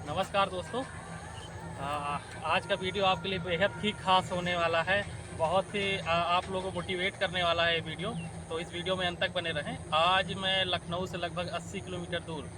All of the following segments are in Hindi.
नमस्कार दोस्तों। आज का वीडियो आपके लिए बेहद ही खास होने वाला है। बहुत ही आप लोगों को मोटिवेट करने वाला है ये वीडियो। तो इस वीडियो में अंत तक बने रहें। आज मैं लखनऊ से लगभग 80 किलोमीटर दूर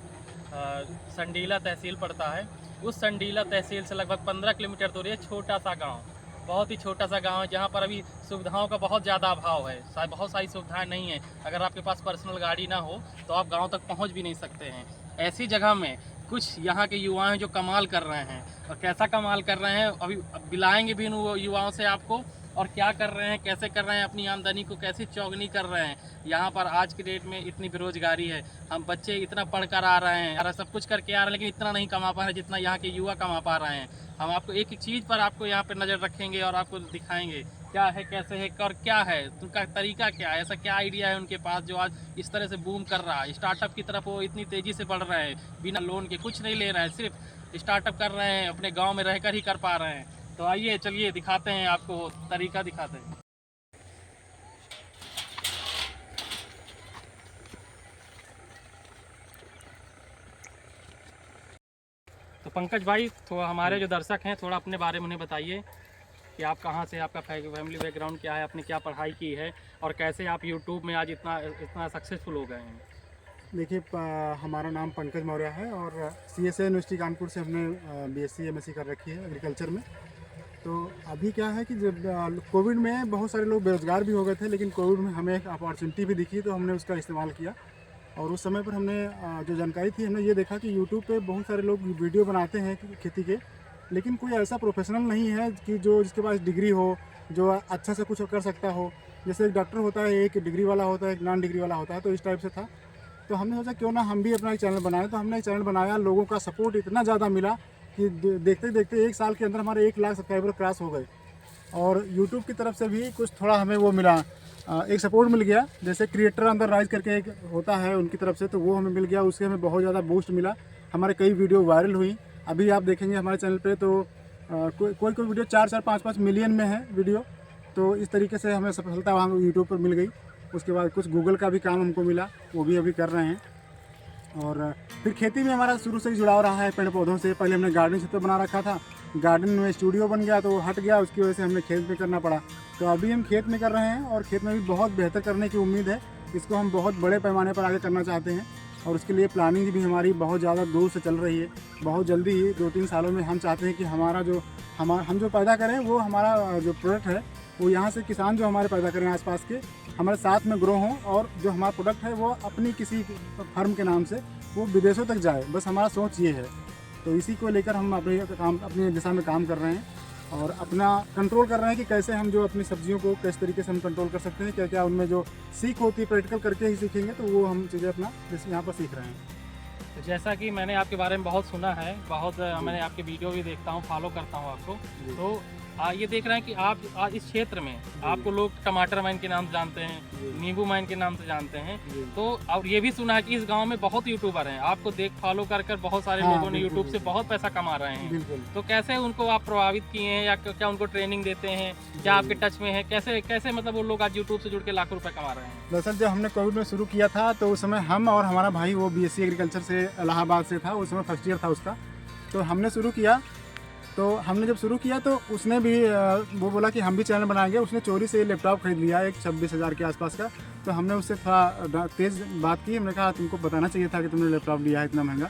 संडीला तहसील पड़ता है। उस संडीला तहसील से लगभग 15 किलोमीटर दूर ये छोटा सा गांव, बहुत ही छोटा सा गांव है जहां पर अभी सुविधाओं का बहुत ज़्यादा अभाव है। बहुत सारी सुविधाएं नहीं है। अगर आपके पास पर्सनल गाड़ी ना हो तो आप गांव तक पहुंच भी नहीं सकते हैं। ऐसी जगह में कुछ यहाँ के युवा हैं जो कमाल कर रहे हैं। और कैसा कमाल कर रहे हैं अभी बुलाएंगे भी इन युवाओं से आपको, और क्या कर रहे हैं, कैसे कर रहे हैं, अपनी आमदनी को कैसे चौगनी कर रहे हैं। यहाँ पर आज के डेट में इतनी बेरोजगारी है, हम बच्चे इतना पढ़कर आ रहे हैं और सब कुछ करके आ रहे हैं, लेकिन इतना नहीं कमा पा रहे जितना यहाँ के युवा कमा पा रहे हैं। हम आपको एक एक चीज़ पर आपको यहाँ पर नज़र रखेंगे और आपको दिखाएंगे क्या है, कैसे है और क्या है उनका तरीका, क्या है, ऐसा क्या आइडिया है उनके पास जो आज इस तरह से बूम कर रहा है। स्टार्टअप की तरफ वो इतनी तेज़ी से बढ़ रहे हैं, बिना लोन के कुछ नहीं ले रहे हैं, सिर्फ स्टार्टअप कर रहे हैं, अपने गांव में रहकर ही कर पा रहे हैं। तो आइए चलिए दिखाते हैं आपको, तरीका दिखाते हैं। तो पंकज भाई, थोड़ा हमारे जो दर्शक हैं थोड़ा अपने बारे में उन्हें बताइए कि आप कहाँ से, आपका फैमिली बैकग्राउंड क्या है, आपने क्या पढ़ाई की है और कैसे आप यूट्यूब में आज इतना इतना सक्सेसफुल हो गए हैं। देखिए, हमारा नाम पंकज मौर्य है और CSA यूनिवर्सिटी कानपुर से हमने BSc MSc कर रखी है एग्रीकल्चर में। तो अभी क्या है कि जब कोविड में बहुत सारे लोग बेरोजगार भी हो गए थे, लेकिन कोविड में हमें एक अपॉर्चुनिटी भी दिखी तो हमने उसका इस्तेमाल किया। और उस समय पर हमने जो जानकारी थी, हमने ये देखा कि यूट्यूब पे बहुत सारे लोग वीडियो बनाते हैं खेती के, लेकिन कोई ऐसा प्रोफेशनल नहीं है कि जो जिसके पास डिग्री हो, जो अच्छा से कुछ कर सकता हो। जैसे एक डॉक्टर होता है, एक डिग्री वाला होता है, एक नॉन डिग्री वाला होता है, तो इस टाइप से था। तो हमने सोचा क्यों ना हम भी अपना एक चैनल बनाएं। तो हमने एक चैनल बनाया, लोगों का सपोर्ट इतना ज़्यादा मिला कि देखते देखते 1 साल के अंदर हमारे 1 लाख सब्सक्राइबर क्रॉस हो गए। और यूट्यूब की तरफ से भी कुछ थोड़ा हमें वो मिला, एक सपोर्ट मिल गया। जैसे क्रिएटर अंदर राइज करके एक होता है उनकी तरफ से, तो वो हमें मिल गया, उससे हमें बहुत ज़्यादा बूस्ट मिला। हमारे कई वीडियो वायरल हुई। अभी आप देखेंगे हमारे चैनल पे तो कोई वीडियो 4-4, 5-5 मिलियन में है वीडियो। तो इस तरीके से हमें सफलता वहाँ यूट्यूब पर मिल गई। उसके बाद कुछ गूगल का भी काम हमको मिला, वो भी अभी कर रहे हैं। और फिर खेती में हमारा शुरू से ही जुड़ाव रहा है पेड़ पौधों से। पहले हमने गार्डन से तो बना रखा था, गार्डन में स्टूडियो बन गया तो वो हट गया, उसकी वजह से हमने खेत में करना पड़ा। तो अभी हम खेत में कर रहे हैं और खेत में भी बहुत बेहतर करने की उम्मीद है। इसको हम बहुत बड़े पैमाने पर आगे करना चाहते हैं और उसके लिए प्लानिंग भी हमारी बहुत ज़्यादा दूर से चल रही है। बहुत जल्दी ही 2-3 सालों में हम चाहते हैं कि हम जो पैदा करें वो हमारा जो प्रोडक्ट है वो यहाँ से किसान जो हमारे पैदा करें आसपास के हमारे साथ में ग्रो हों, और जो हमारा प्रोडक्ट है वो अपनी किसी फर्म के नाम से वो विदेशों तक जाए। बस हमारा सोच ये है। तो इसी को लेकर हम अपनी दिशा में काम कर रहे हैं और अपना कंट्रोल कर रहे हैं कि कैसे हम जो अपनी सब्जियों को किस तरीके से हम कंट्रोल कर सकते हैं। क्या क्या उनमें जो सीख होती है, प्रैक्टिकल करके ही सीखेंगे, तो वो हम चीज़ें अपना यहाँ पर सीख रहे हैं। तो जैसा कि मैंने आपके बारे में बहुत सुना है, बहुत मैंने आपके वीडियो भी देखता हूँ, फॉलो करता हूँ आपको। तो ये देख रहे हैं कि आप इस क्षेत्र में आपको लोग टमाटर मैन के नाम से जानते हैं, नींबू मैन के नाम से जानते हैं। तो और ये भी सुना है कि इस गांव में बहुत यूट्यूबर हैं, आपको देख फॉलो कर बहुत सारे लोगों ने यूट्यूब से बहुत पैसा कमा रहे हैं। तो कैसे उनको आप प्रभावित किए हैं, या क्या उनको ट्रेनिंग देते हैं, क्या आपके टच में है, कैसे मतलब वो लोग आज यूट्यूब से जुड़ के लाखों रुपए कमा रहे हैं? दरअसल जब हमने कोविड में शुरू किया था तो उस समय हम और हमारा भाई, वो BSc एग्रीकल्चर से इलाहाबाद से था, उस समय फर्स्ट ईयर था उसका। तो हमने शुरू किया। तो हमने जब शुरू किया तो उसने भी वो बोला कि हम भी चैनल बनाएंगे। उसने चोरी से लैपटॉप खरीद लिया, एक 26,000 के आसपास का। तो हमने उससे थोड़ा तेज़ बात की। हमने कहा तुमको बताना चाहिए था कि तुमने लैपटॉप लिया है इतना महंगा।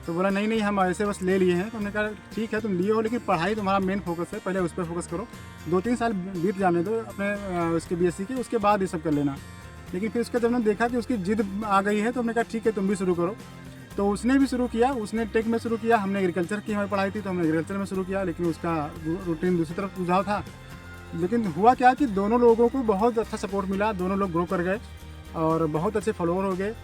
तो बोला नहीं हम ऐसे बस ले लिए हैं। तो हमने कहा ठीक है तुम लिए हो, लेकिन पढ़ाई तुम्हारा मेन फोकस है, पहले उस पर फोकस करो। 2-3 साल बीत जाने दो अपने उसके BSc के, उसके बाद ये सब कर लेना। लेकिन फिर उसका जब हमने देखा कि उसकी जिद आ गई है तो हमने कहा ठीक है तुम भी शुरू करो। तो उसने भी शुरू किया, उसने टेक में शुरू किया, हमने एग्रीकल्चर की हमारी पढ़ाई थी तो हमने एग्रीकल्चर में शुरू किया। लेकिन उसका रूटीन दूसरी तरफ रुझाव था। लेकिन हुआ क्या कि दोनों लोगों को बहुत अच्छा सपोर्ट मिला, दोनों लोग ग्रो कर गए और बहुत अच्छे फॉलोअर हो गए।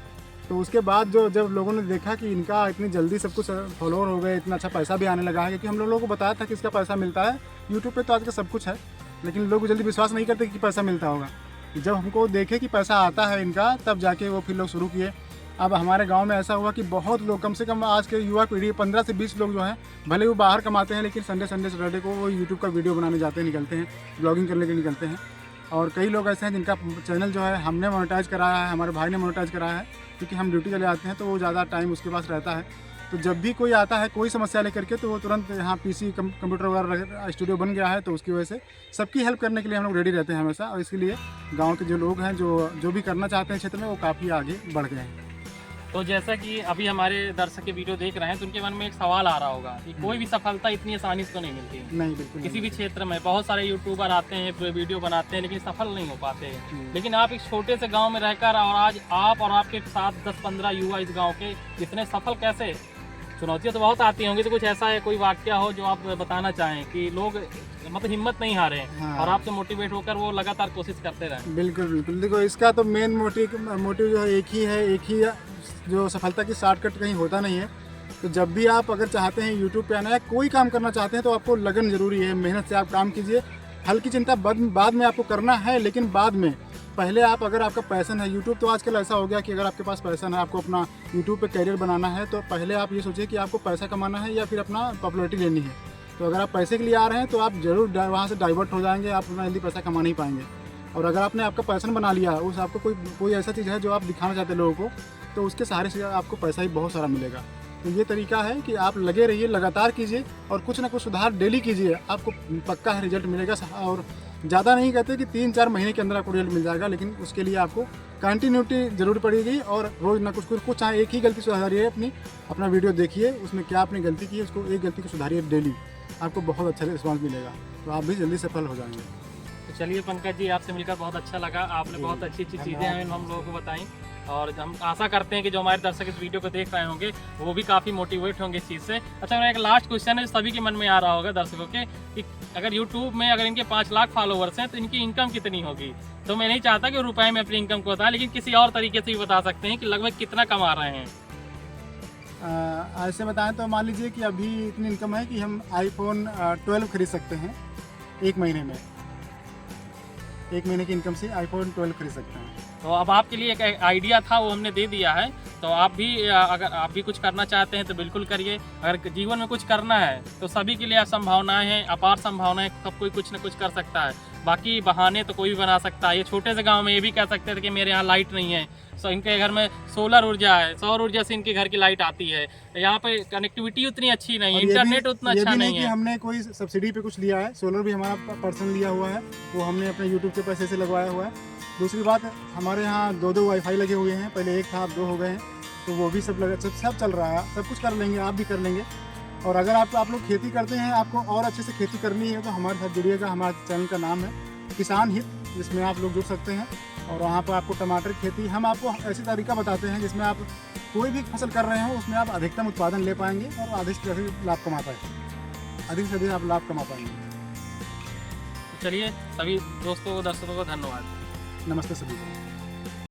तो उसके बाद जब लोगों ने देखा कि इनका इतनी जल्दी सब कुछ फॉलोअर हो गए, इतना अच्छा पैसा भी आने लगा है, क्योंकि हम लोगों को बताया था कि इसका पैसा मिलता है यूट्यूब पे, तो आज का सब कुछ है, लेकिन लोग जल्दी विश्वास नहीं करते कि पैसा मिलता होगा। जब हमको देखे कि पैसा आता है इनका, तब जाके वो फिर लोग शुरू किए। अब हमारे गांव में ऐसा हुआ कि बहुत लोग, कम से कम आज के युवा पीढ़ी 15 से 20 लोग जो हैं, भले वो बाहर कमाते हैं लेकिन संडे सैटरडे को वो यूट्यूब का वीडियो बनाने जाते हैं, निकलते हैं, ब्लॉगिंग करने के निकलते हैं। और कई लोग ऐसे हैं जिनका चैनल जो है हमने मोनेटाइज कराया है, हमारे भाई ने मोनेटाइज कराया है, क्योंकि हम ड्यूटी चले जाते हैं तो वो ज़्यादा टाइम उसके पास रहता है। तो जब भी कोई आता है कोई समस्या लेकर के, तो वो तुरंत यहाँ पीसी कंप्यूटर वगैरह स्टूडियो बन गया है, तो उसकी वजह से सबकी हेल्प करने के लिए हम लोग रेडी रहते हैं हमेशा। और इसके लिए गाँव के जो लोग हैं जो भी करना चाहते हैं क्षेत्र में, वो काफ़ी आगे बढ़ गए हैं। तो जैसा कि अभी हमारे दर्शक के वीडियो देख रहे हैं तो उनके मन में एक सवाल आ रहा होगा कि कोई भी सफलता इतनी आसानी से तो नहीं मिलती। नहीं, बिल्कुल किसी भी क्षेत्र में बहुत सारे यूट्यूबर आते हैं, वीडियो बनाते हैं, लेकिन सफल नहीं हो पाते। लेकिन आप एक छोटे से गांव में रहकर और आज आप और आपके साथ 10-15 युवा इस गांव के इतने सफल कैसे? चुनौतियां तो बहुत आती होंगी, तो कुछ ऐसा है कोई वाक्य हो जो आप बताना चाहें कि लोग मतलब हिम्मत नहीं हारे और आपसे मोटिवेट होकर वो लगातार कोशिश करते रहें? बिल्कुल बिल्कुल। देखो, इसका तो मेन मोटिव जो है एक ही जो सफलता की शॉर्टकट कहीं होता नहीं है। तो जब भी आप अगर चाहते हैं यूट्यूब पे आना है, कोई काम करना चाहते हैं, तो आपको लगन ज़रूरी है, मेहनत से आप काम कीजिए। फल की चिंता बाद में आपको करना है, लेकिन बाद में पहले आप, अगर आपका पैशन है यूट्यूब, तो आजकल ऐसा हो गया कि अगर आपके पास पैशन है, आपको अपना यूट्यूब पे करियर बनाना है, तो पहले आप ये सोचिए कि आपको पैसा कमाना है या फिर अपना पॉपुलैरिटी लेनी है। तो अगर आप पैसे के लिए आ रहे हैं तो आप ज़रूर वहाँ से डाइवर्ट हो जाएंगे, आप उतना जल्दी पैसा कमा नहीं पाएंगे। और अगर आपने आपका पैशन बना लिया, उस आपको कोई ऐसा चीज़ है जो आप दिखाना चाहते हैं लोगों को, तो उसके सहारे से आपको पैसा ही बहुत सारा मिलेगा। तो ये तरीका है कि आप लगे रहिए, लगातार कीजिए और कुछ ना कुछ सुधार डेली कीजिए, आपको पक्का है रिजल्ट मिलेगा। और ज़्यादा नहीं कहते कि 3-4 महीने के अंदर आपको रिजल्ट मिल जाएगा, लेकिन उसके लिए आपको कंटिन्यूटी ज़रूर पड़ेगी और रोज़ ना कुछ चाहे एक ही गलती सुधारिए, अपना वीडियो देखिए, उसमें क्या आपने गलती की है उसको एक गलती को सुधारिए डेली, आपको बहुत अच्छा रिस्पॉन्स मिलेगा, तो आप भी जल्दी सफल हो जाएंगे। तो चलिए पंकज जी, आपसे मिलकर बहुत अच्छा लगा। आपने बहुत अच्छी चीज़ें हम लोगों को बताई और हम आशा करते हैं कि जो हमारे दर्शक इस वीडियो को देख रहे होंगे वो भी काफ़ी मोटिवेट होंगे इस चीज़ से। अच्छा, मेरा एक लास्ट क्वेश्चन है जो सभी के मन में आ रहा होगा दर्शकों के, कि अगर यूट्यूब में अगर इनके 5 लाख फॉलोवर्स हैं तो इनकी इनकम कितनी होगी? तो मैं नहीं चाहता कि रुपए में अपनी इनकम को बताएं, लेकिन किसी और तरीके से भी बता सकते हैं कि लगभग कितना कमा रहे हैं। ऐसे बताएं तो मान लीजिए कि अभी इतनी इनकम है कि हम iPhone 12 खरीद सकते हैं एक महीने में। एक महीने की इनकम से iPhone 12 खरीद सकते हैं। तो अब आपके लिए एक आइडिया था, वो हमने दे दिया है। तो आप भी अगर आप भी कुछ करना चाहते हैं तो बिल्कुल करिए। अगर जीवन में कुछ करना है तो सभी के लिए संभावनाएं हैं, अपार संभावनाएं, सब कोई कुछ न कुछ कर सकता है। बाकी बहाने तो कोई भी बना सकता है। ये छोटे से गांव में ये भी कह सकते थे कि मेरे यहाँ लाइट नहीं है, सो इनके घर में सोलर ऊर्जा है, सौर ऊर्जा से इनके घर की लाइट आती है। यहाँ पे कनेक्टिविटी उतनी अच्छी नहीं है, इंटरनेट उतना अच्छा नहीं है। हमने कोई सब्सिडी पे कुछ लिया है, सोलर भी हमारा पर्सन लिया हुआ है, वो हमने अपने यूट्यूब के पैसे से लगवाया हुआ है। दूसरी बात, हमारे यहाँ 2 वाईफाई लगे हुए हैं, पहले एक था, अब 2 हो गए हैं, तो वो भी सब चल रहा है। सब कुछ कर लेंगे, आप भी कर लेंगे। और अगर आप लोग खेती करते हैं, आपको और अच्छे से खेती करनी है, तो हमारे साथ जुड़िएगा। हमारे चैनल का नाम है किसान हित, जिसमें आप लोग जुड़ सकते हैं। और वहाँ पर आपको टमाटर खेती, हम आपको ऐसी तरीका बताते हैं जिसमें आप कोई भी फसल कर रहे हो उसमें आप अधिकतम उत्पादन ले पाएंगे और अधिक से अधिक लाभ कमा पाएंगे, अधिक से अधिक आप लाभ कमा पाएंगे। चलिए, सभी दोस्तों को, दर्शकों को धन्यवाद। नमस्ते सभी को।